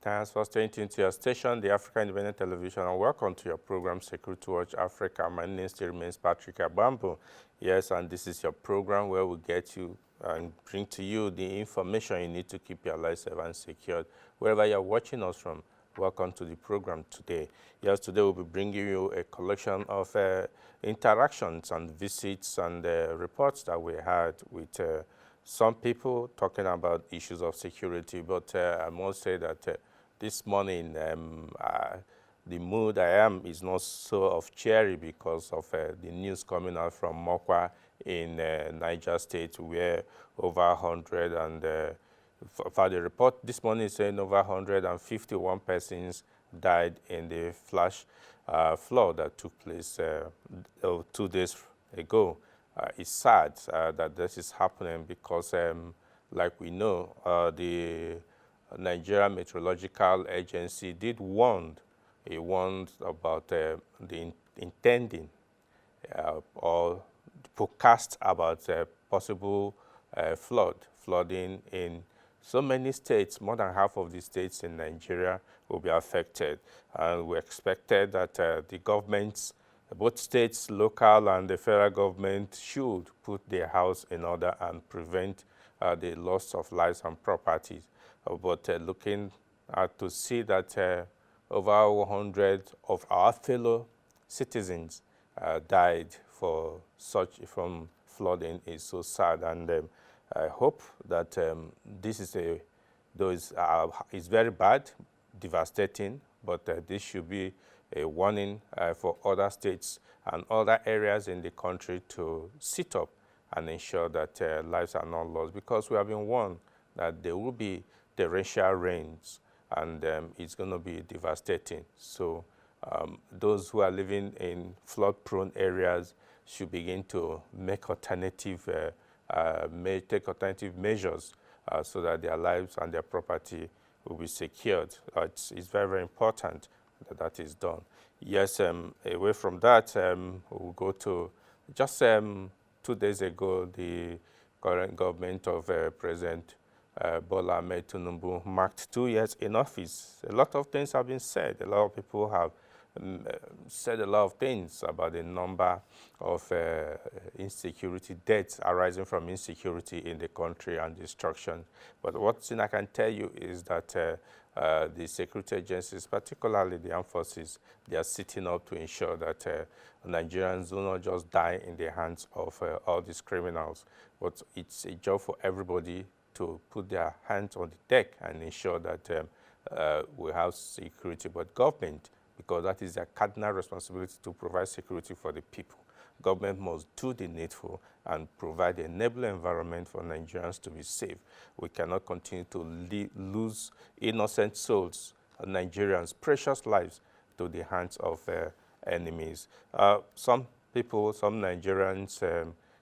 Thanks for staying tuned to your station, the Africa Independent Television, and welcome to your program, Security Watch Africa. My name still remains Patrick Abambo. Yes, and this is your program where we get you and bring to you the information you need to keep your life safe and secured. Wherever you're watching us from, welcome to the program today. Yes, today we'll be bringing you a collection of interactions and visits and reports that we had with some people talking about issues of security, but I must say that this morning, the mood I am is not so of cheery because of the news coming out from Mokwa in Niger State, where over 100 and, for the report this morning is saying over 151 persons died in the flash flood that took place 2 days ago. It's sad that this is happening because, like we know, the Nigeria Meteorological Agency did warn. He warned about the intending or forecast about possible flooding in so many states. More than half of the states in Nigeria will be affected. And we expected that the governments, both states, local, and the federal government should put their house in order and prevent the loss of lives and properties. But looking to see that over 100 of our fellow citizens died from flooding is so sad, and I hope that this is is very bad, devastating, but this should be a warning for other states and other areas in the country to sit up and ensure that lives are not lost, because we have been warned that there will be torrential rains and it's going to be devastating. So those who are living in flood-prone areas should begin to make take alternative measures so that their lives and their property will be secured. It's very, very important that that is done. Yes, away from that, we'll go to just 2 days ago, the current government of President Bola Ahmed Tinubu marked 2 years in office. A lot of things have been said. A lot of people have said a lot of things about the number of insecurity deaths arising from insecurity in the country and destruction. But what thing I can tell you is that the security agencies, particularly the armed forces, they are sitting up to ensure that Nigerians do not just die in the hands of all these criminals, but it's a job for everybody to put their hands on the deck and ensure that we have security. But government, because that is their cardinal responsibility to provide security for the people, government must do the needful and provide an enabling environment for Nigerians to be safe. We cannot continue to lose innocent souls, Nigerians' precious lives, to the hands of enemies. Some people, some Nigerians,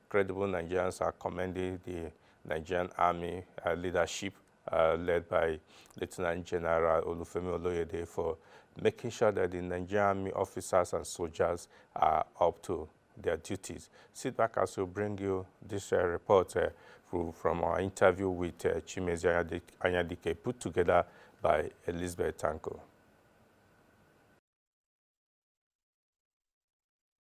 credible Nigerians, are commending the Nigerian Army leadership led by Lieutenant General Olufemi Oloyede for making sure that the Nigerian Army officers and soldiers are up to their duties. Sit back as we bring you this report from our interview with Chimezi Anyadike, put together by Elizabeth Tanko.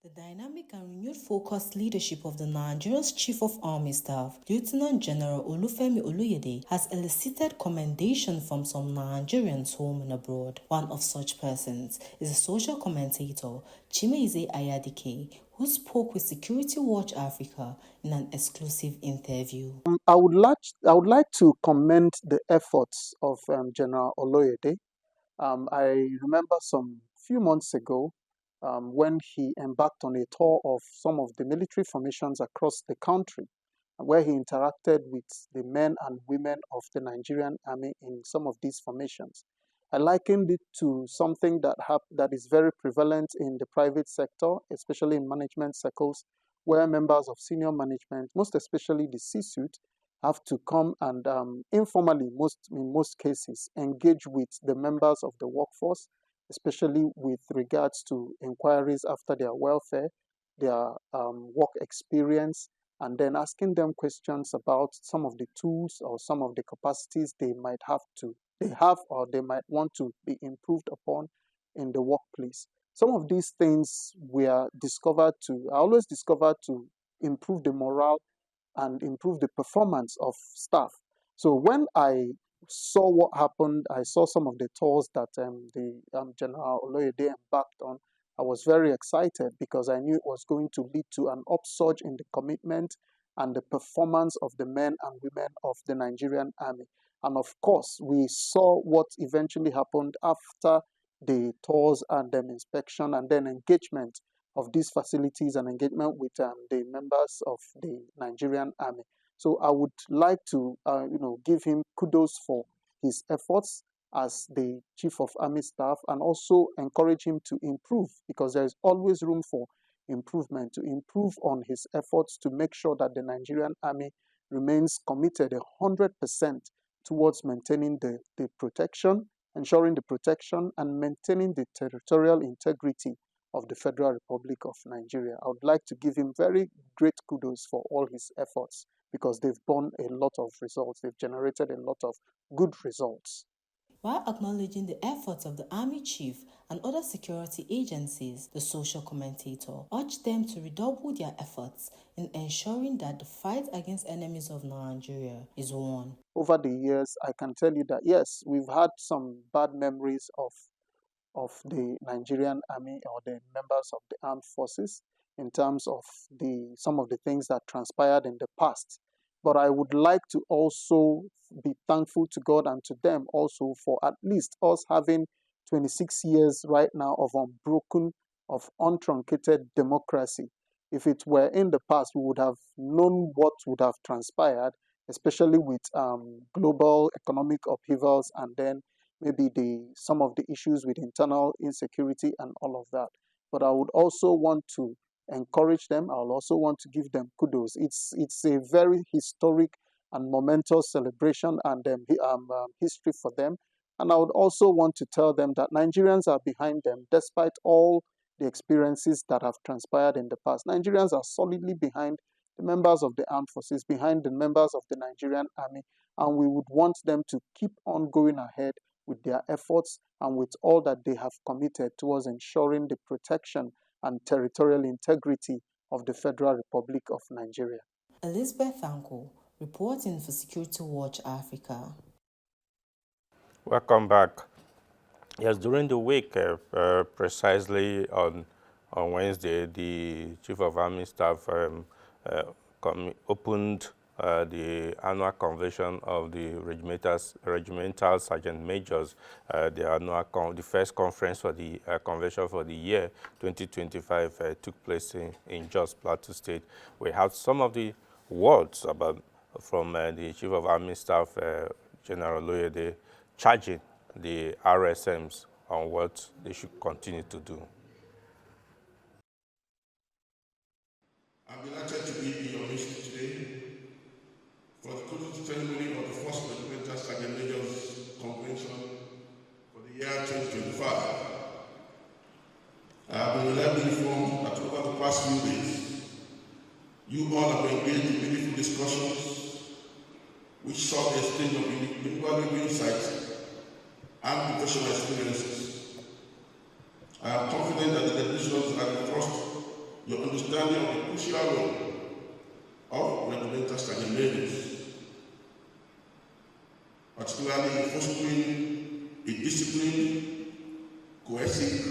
The dynamic and renewed focused leadership of the Nigeria's Chief of Army Staff, Lieutenant General Olufemi Oloyede, has elicited commendation from some Nigerians home and abroad. One of such persons is a social commentator, Chimeze Ayadike, who spoke with Security Watch Africa in an exclusive interview. I would like to commend the efforts of General Oloyede. I remember some few months ago when he embarked on a tour of some of the military formations across the country, where he interacted with the men and women of the Nigerian Army in some of these formations. I likened it to something that is very prevalent in the private sector, especially in management circles, where members of senior management, most especially the C-suite, have to come and informally, in most cases, engage with the members of the workforce, especially with regards to inquiries after their welfare, their work experience, and then asking them questions about some of the tools or some of the capacities they might have to they have or they might want to be improved upon in the workplace. Some of these things I always discover to improve the morale and improve the performance of staff. So when I saw what happened, I saw some of the tours that General Oloyede embarked on. I was very excited because I knew it was going to lead to an upsurge in the commitment and the performance of the men and women of the Nigerian Army. And of course, we saw what eventually happened after the tours and then inspection and then engagement of these facilities and engagement with the members of the Nigerian Army. So I would like to, give him kudos for his efforts as the Chief of Army Staff and also encourage him to improve because there is always room for improvement, to improve on his efforts to make sure that the Nigerian Army remains committed 100% towards maintaining the protection, ensuring the protection and maintaining the territorial integrity of the Federal Republic of Nigeria. I would like to give him very great kudos for all his efforts because they've borne a lot of results. They've generated a lot of good results. While acknowledging the efforts of the Army Chief and other security agencies, the social commentator urged them to redouble their efforts in ensuring that the fight against enemies of Nigeria is won. Over the years, I can tell you that, yes, we've had some bad memories of the Nigerian Army or the members of the armed forces in terms of some of the things that transpired in the past. But I would like to also be thankful to God and to them also for at least us having 26 years right now of unbroken, of untruncated democracy. If it were in the past, we would have known what would have transpired, especially with global economic upheavals and then maybe some of the issues with internal insecurity and all of that. But I would also want to encourage them. I'll also want to give them kudos. It's a very historic and momentous celebration and history for them. And I would also want to tell them that Nigerians are behind them despite all the experiences that have transpired in the past. Nigerians are solidly behind the members of the armed forces, behind the members of the Nigerian Army, and we would want them to keep on going ahead with their efforts and with all that they have committed towards ensuring the protection and territorial integrity of the Federal Republic of Nigeria. Elizabeth Anko, reporting for Security Watch Africa. Welcome back. Yes, during the week, precisely on Wednesday, the Chief of Army Staff opened the annual convention of the regimental sergeant majors. The first conference for the convention for the year 2025 took place in Jos Plateau State. We have some of the words from the Chief of Army Staff, General Oloyede, charging the RSMs on what they should continue to do. I'm delighted to be in your midst today for the closing ceremony of the first Regimental Sergeant Majors Convention for the year 2025. I have been reliably informed that over the past few days, you all have engaged in meaningful discussions which sought the exchange of invaluable insights and professional experiences. I am confident that the decisions have thrust your understanding of the crucial role of regimental sergeant majors, particularly in fostering a disciplined, cohesive,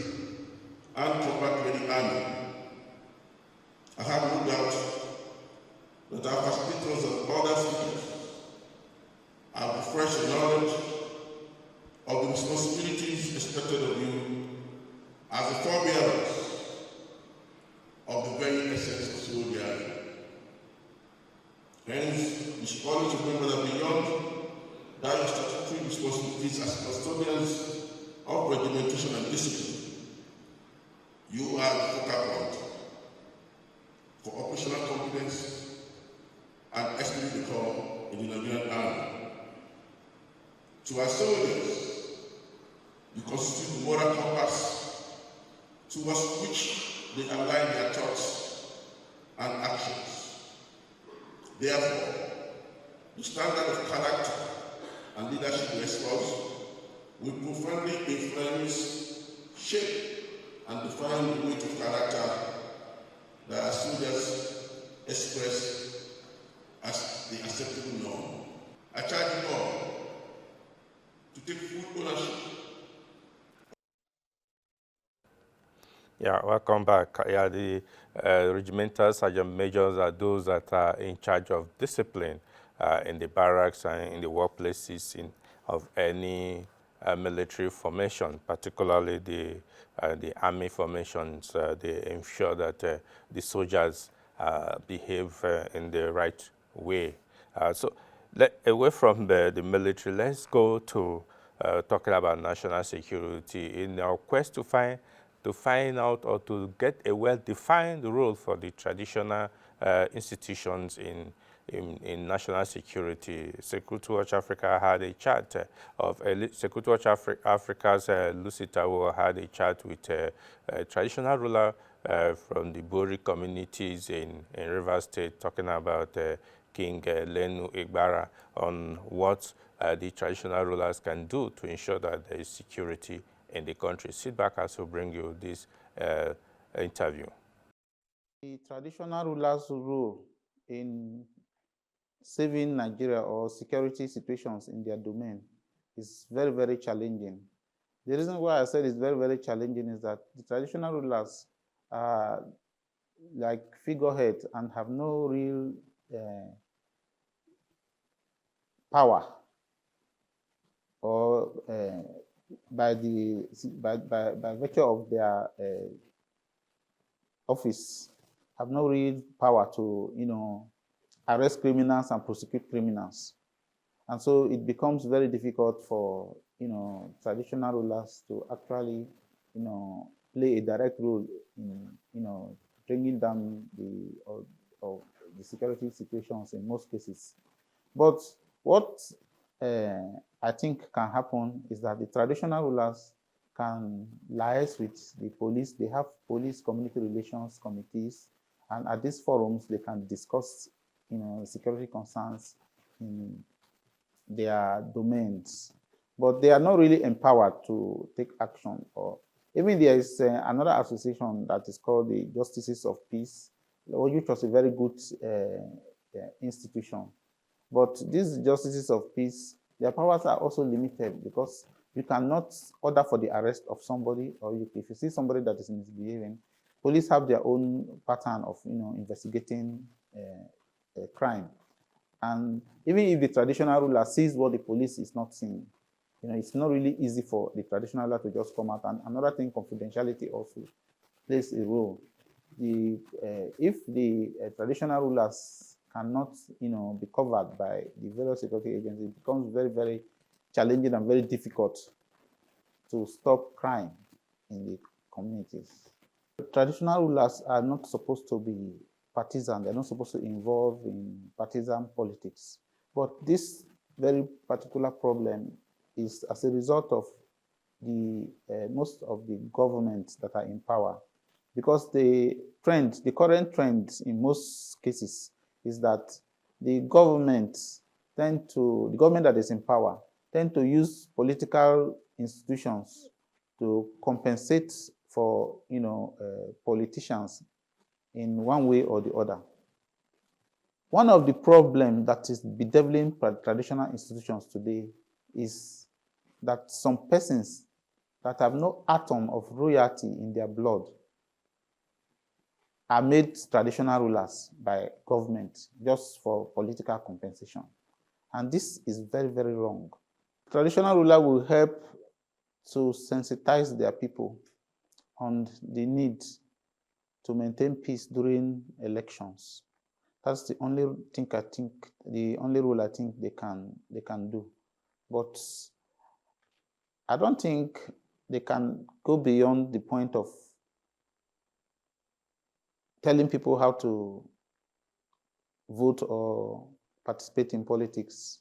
and combat-ready army. I have no doubt that our facilitators and other speakers have refreshed knowledge of the responsibilities expected of you as the forebearers of the very essence of soldiery. Hence, we should always remember that beyond your statutory responsibilities as custodians of regimentation and discipline, you are the focal point for operational competence and esprit de corps in the Nigerian Army. To our soldiers, you constitute the moral compass towards which they align their thoughts and actions. Therefore, the standard of character and leadership response will profoundly influence, shape, and define the weight of character that our soldiers express as the acceptable norm. I charge you all to take full ownership. Yeah, welcome back. Yeah, the regimental sergeant majors are those that are in charge of discipline in the barracks and in the workplaces of any military formation, particularly the army formations. They ensure that the soldiers behave in the right way. So away from the military, let's go to talking about national security. In our quest to find out or to get a well-defined role for the traditional institutions in national security. Security Watch Africa had a chat Security Watch Africa's Lucy Tawo had a chat with a traditional ruler from the Bori communities in Rivers State, talking about King Lenu Igbara, on what the traditional rulers can do to ensure that there is security in the country. Sit back as we bring you this interview. The traditional rulers' role in saving Nigeria or security situations in their domain is very, very challenging. The reason why I said it's very, very challenging is that the traditional rulers are like figureheads and have no real power, or by virtue of their office, have no real power to, arrest criminals and prosecute criminals. And so it becomes very difficult for, traditional rulers to actually, play a direct role in, bringing down the security situations in most cases. But what I think can happen is that the traditional rulers can liaise with the police. They have police community relations committees, and at these forums they can discuss, security concerns in their domains. But they are not really empowered to take action. Or even there is another association that is called the Justices of Peace, which was a very good institution. But these Justices of Peace, their powers are also limited, because you cannot order for the arrest of somebody, or if you see somebody that is misbehaving, police have their own pattern of investigating crime. And even if the traditional ruler sees what the police is not seeing, it's not really easy for the traditional ruler to just come out. And another thing, confidentiality also plays a role. If the traditional rulers cannot, be covered by the various security agencies, it becomes very, very challenging and very difficult to stop crime in the communities. Traditional rulers are not supposed to be partisan. They're not supposed to involve in partisan politics. But this very particular problem is as a result of the most of the governments that are in power, because the current trend in most cases is that the government that is in power tend to use political institutions to compensate for politicians in one way or the other. One of the problems that is bedeviling traditional institutions today is that some persons that have no atom of royalty in their blood are made traditional rulers by government just for political compensation. And this is very, very wrong. Traditional ruler will help to sensitize their people on the need to maintain peace during elections. That's the only rule I think they can do. But I don't think they can go beyond the point of telling people how to vote or participate in politics.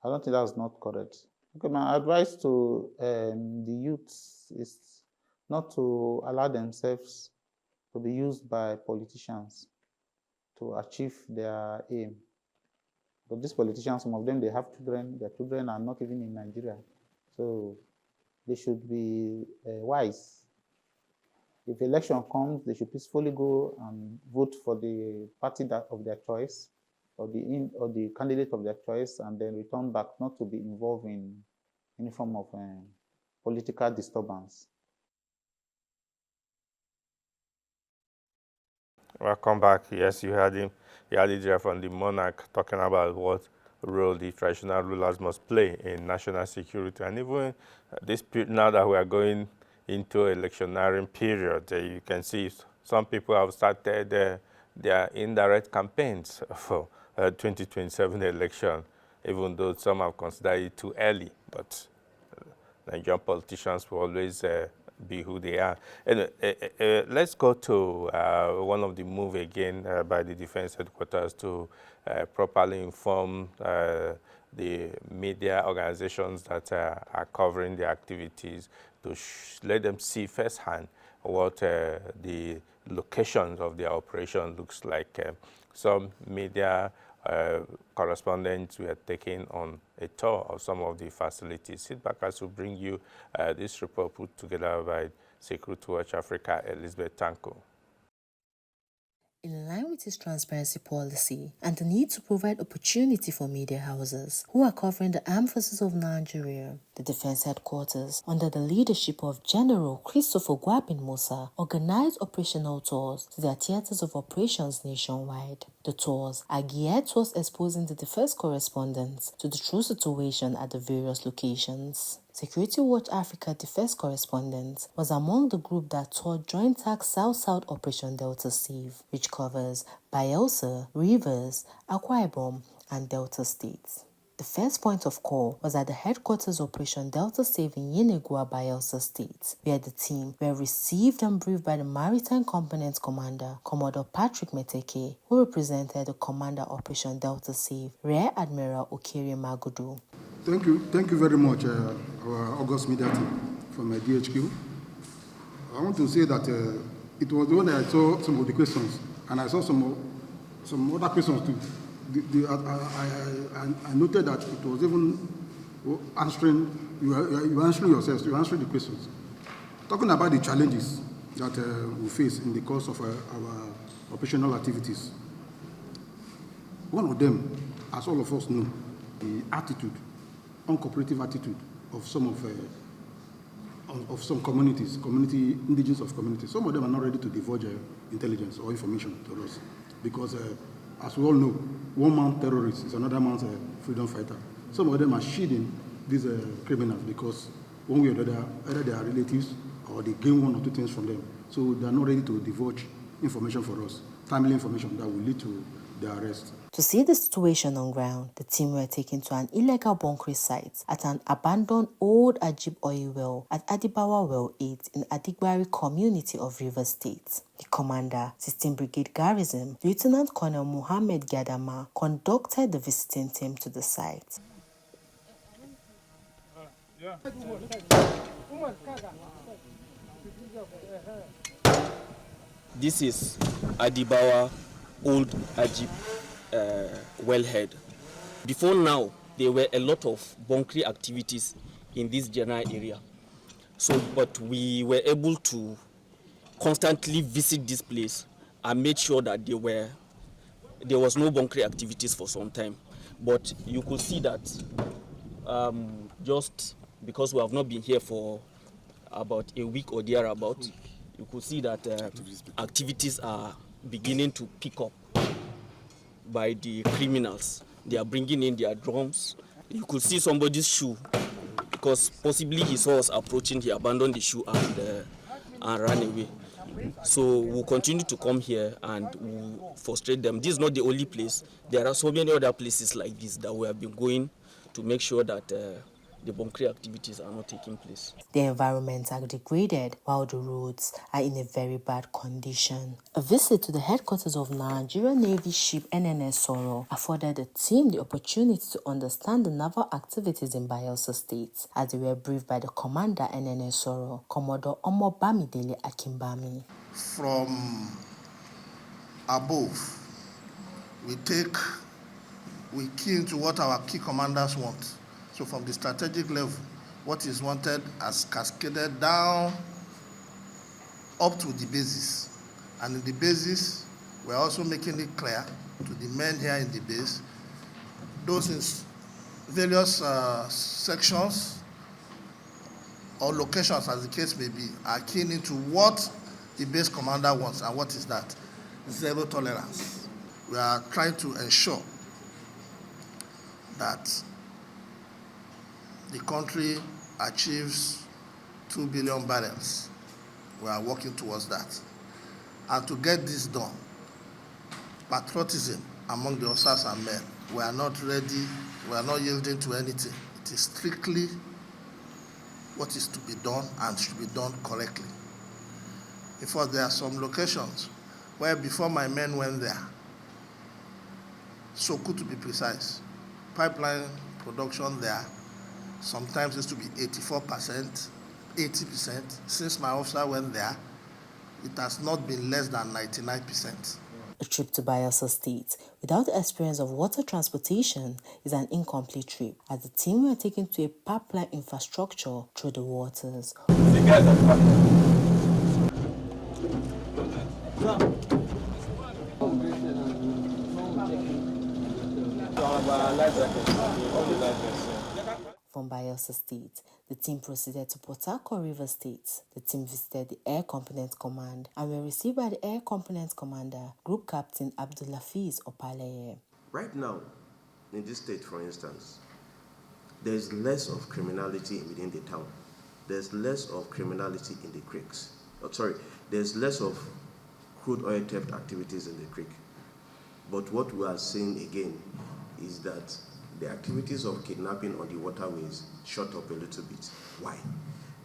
I don't think that's not correct. Okay, my advice to the youths is not to allow themselves to be used by politicians to achieve their aim. But these politicians, some of them, they have children. Their children are not even in Nigeria. So they should be wise. If election comes, they should peacefully go and vote for the party of their choice, or the candidate of their choice, and then return back, not to be involved in any form of political disturbance. Welcome back. Yes, you heard him. You heard it there from the monarch talking about what role the traditional rulers must play in national security. And even this now that we are going into electioneering period, you can see some people have started their indirect campaigns for 2027 election, even though some have considered it too early. But Nigerian politicians will always be who they are. Anyway, let's go to one of the move again by the Defense Headquarters to properly inform the media organizations that are covering the activities, to let them see firsthand what the locations of their operation looks like. Some media correspondents were taken on a tour of some of the facilities. Sit back as we bring you this report put together by Security Watch Africa, Elizabeth Tanko. In line with its transparency policy and the need to provide opportunity for media houses who are covering the armed forces of Nigeria, the Defense Headquarters, under the leadership of General Christopher Gwabin Musa, organized operational tours to their theaters of operations nationwide. The tours are geared towards exposing the defense correspondents to the true situation at the various locations. Security Watch Africa Defense Correspondent was among the group that toured Joint Task South-South Operation Delta Save, which covers Bayelsa, Rivers, Akwa Ibom, and Delta States. The first point of call was at the headquarters Operation Delta Save in Yenegua, Bayelsa State, where the team were received and briefed by the Maritime Component Commander, Commodore Patrick Meteke, who represented the Commander Operation Delta Save, Rear Admiral Okere Magudu. Thank you very much, our August media team from DHQ. I want to say that it was when I saw some of the questions, and I saw some other questions too. I noted that it was even answering, you answering yourselves, you answering the questions. Talking about the challenges that we face in the course of our operational activities. One of them, as all of us know, the attitude, uncooperative attitude of some communities, indigenous of communities. Some of them are not ready to divulge intelligence or information to us because, as we all know, one man terrorist is another man's freedom fighter. Some of them are shielding these criminals because one way or the other, either they are relatives or they gain one or two things from them. So they are not ready to divulge information for us, timely information that will lead to their arrest. To see the situation on ground, the team were taken to an illegal bunkering site at an abandoned old Ajib oil well at Adibawa Well 8 in Adigbari community of Rivers State. The commander, 16th Brigade Garrison, Lieutenant Colonel Mohammed Gadama, conducted the visiting team to the site. This is Adibawa Old Ajib wellhead. Before now, there were a lot of bunkering activities in this general area. But we were able to constantly visit this place and make sure that there was no bunkering activities for some time. But you could see that just because we have not been here for about a week or thereabout, you could see that activities are beginning to pick up by the criminals. They are bringing in their drums. You could see somebody's shoe because possibly he saw us approaching, he abandoned the shoe and ran away. So we'll continue to come here and we'll frustrate them. This is not the only place. There are so many other places like this that we have been going to make sure that the bunkering activities are not taking place. The environments are degraded while the roads are in a very bad condition. A visit to the headquarters of Nigerian Navy ship NNS Soro afforded the team the opportunity to understand the naval activities in Bayelsa State as they were briefed by the commander NNS Soro, Commodore Omo Bamidele Akimbami. From above, we key into what our key commanders want. So from the strategic level, what is wanted has cascaded down up to the basis. And in the basis, we're also making it clear to the men here in the base, those in various sections or locations, as the case may be, are keen into what the base commander wants. And what is that? Zero tolerance. We are trying to ensure that the country achieves 2 billion barrels. We are working towards that. And to get this done, patriotism among the officers and men, we are not ready, we are not yielding to anything. It is strictly what is to be done and should be done correctly. In fact, there are some locations where before my men went there, Soku to be precise, pipeline production there sometimes used to be 84%, 80%. Since my officer went there, it has not been less than 99%. A trip to Bayelsa State without the experience of water transportation is an incomplete trip, as the team were taken to a pipeline infrastructure through the waters. From Bayelsa State, the team proceeded to Port Harcourt River State. The team visited the Air Component Command and were received by the Air Component Commander, Group Captain Abdulafiz Opaleye. Right now, in this state, for instance, there's less of criminality within the town. There's less of criminality in the creeks. There's less of crude oil theft activities in the creek. But what we are seeing again is that the activities of kidnapping on the waterways shot up a little bit. Why?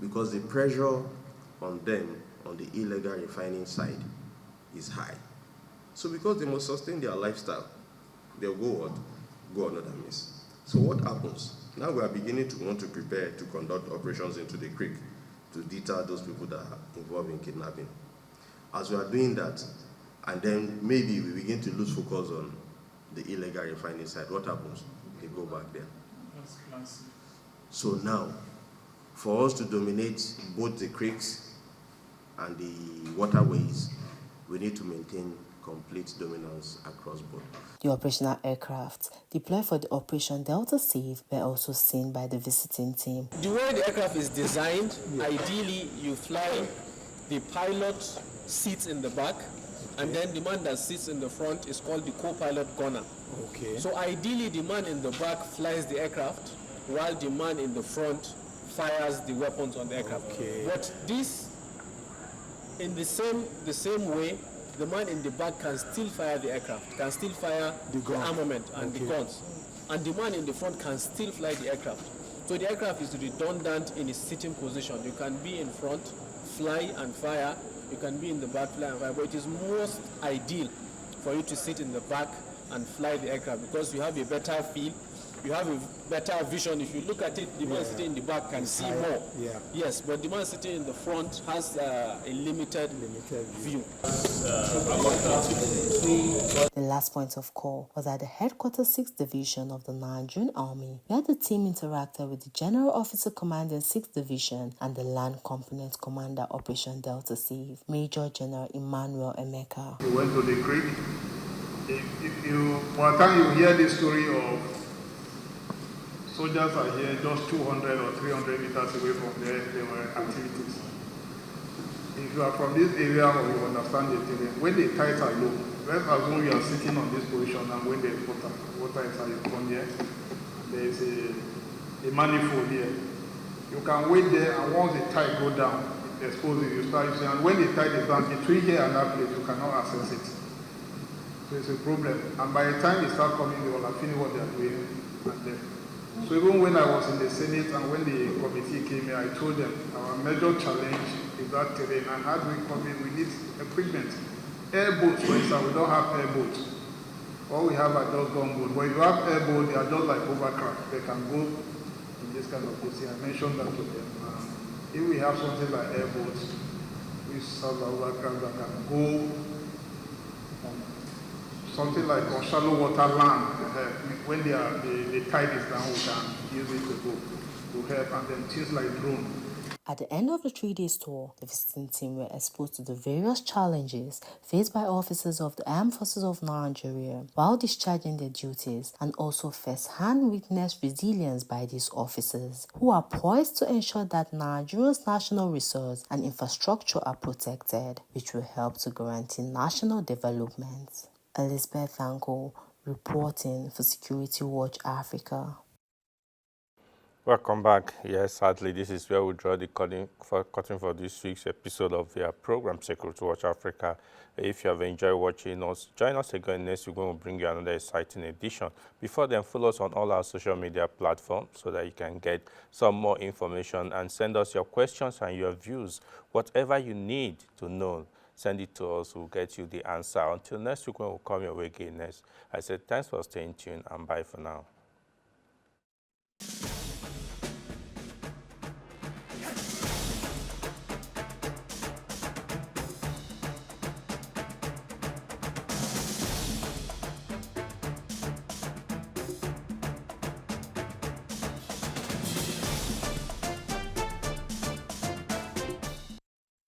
Because the pressure on them on the illegal refining side is high. So because they must sustain their lifestyle, they'll go what? Go another means. So what happens? Now we are beginning to want to prepare to conduct operations into the creek to deter those people that are involved in kidnapping. As we are doing that, and then maybe we begin to lose focus on the illegal refining side, what happens? They go back there. So now, for us to dominate both the creeks and the waterways, we need to maintain complete dominance across both. The operational aircraft deployed for the Operation Delta Save were also seen by the visiting team. The way the aircraft is designed, ideally you fly, the pilot sits in the back, and then the man that sits in the front is called the co-pilot gunner. Okay. So ideally the man in the back flies the aircraft while the man in the front fires the weapons on the aircraft. Okay. But this, in the same way, the man in the back can still fire the aircraft, can still fire the armament and the guns. And the man in the front can still fly the aircraft. So the aircraft is redundant in its sitting position. You can be in front, fly and fire. You can be in the back, fly and fire. But it is most ideal for you to sit in the back and fly the aircraft because you have a better feel. You have a better vision. If you look at it, the man sitting in the back can see more. Yeah. Yes, but the man sitting in the front has a limited view. The last point of call was at the Headquarters 6th Division of the Nigerian Army, where the team interacted with the General Officer Commanding 6th Division and the Land Component Commander Operation Delta Save, Major General Emmanuel Emeka. We went to the creek. One time you hear the story of soldiers are here just 200 or 300 meters away from there, there were activities. If you are from this area or you understand the terrain, when the tides are low, let's assume you are sitting on this position and when the water is high, you come here, there is a manifold here. You can wait there and once the tide go down, it exposes you, start using, and when the tide is down, between here and that place, you cannot access it. So it's a problem. And by the time they start coming, they will have finished what they are doing and then. So even when I was in the Senate and when the committee came here, I told them our major challenge is that terrain, and how do we come in? We need equipment. Airboats, for instance, we don't have airboats. All we have are just gunboats. But if you have airboats, they are just like overcraft. They can go in this kind of place. I mentioned that to them. If we have something like airboats, we have overcraft that can go on something like on shallow water land. When the tide is down, we can use it to go. to help, and then things like drone. At the end of the 3-day tour, the visiting team were exposed to the various challenges faced by officers of the Armed Forces of Nigeria while discharging their duties, and also first-hand witnessed resilience by these officers, who are poised to ensure that Nigeria's national resources and infrastructure are protected, which will help to guarantee national development. Elizabeth Anko, reporting for Security Watch Africa. Welcome back. Yes, sadly, this is where we draw the curtain for this week's episode of their program, Security Watch Africa. If you have enjoyed watching us, join us again next week when we'll bring you another exciting edition. Before then, follow us on all our social media platforms so that you can get some more information and send us your questions and your views. Whatever you need to know, send it to us. We'll get you the answer. Until next week when we'll come your way again next. I said thanks for staying tuned and bye for now.